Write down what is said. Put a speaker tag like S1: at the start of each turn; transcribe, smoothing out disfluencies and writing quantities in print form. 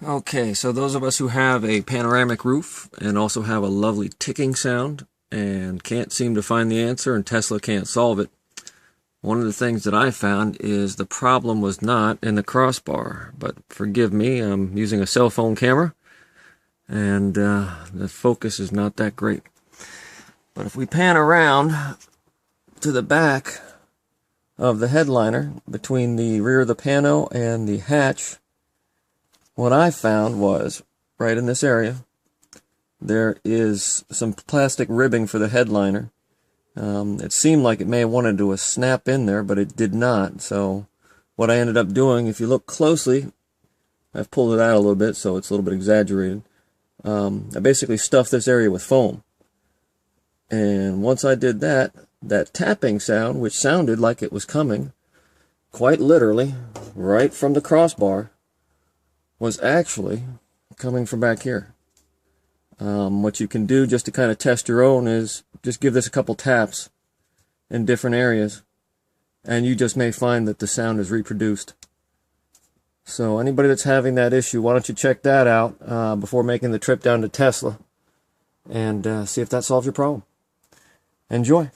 S1: Okay, so those of us who have a panoramic roof and also have a lovely ticking sound and can't seem to find the answer and Tesla can't solve it, one of the things that I found is the problem was not in the crossbar. But forgive me, I'm using a cell phone camera and the focus is not that great. But if we pan around to the back of the headliner between the rear of the pano and the hatch, what I found was, right in this area, there is some plastic ribbing for the headliner. It seemed like it may have wanted to snap in there, but it did not. So what I ended up doing, if you look closely, I've pulled it out a little bit, so it's a little bit exaggerated. I basically stuffed this area with foam. And once I did that, that tapping sound, which sounded like it was coming, quite literally, right from the crossbar, was actually coming from back here. What you can do just to kind of test your own is just give this a couple taps in different areas, and you just may find that the sound is reproduced. So anybody that's having that issue, why don't you check that out before making the trip down to Tesla and see if that solves your problem. Enjoy.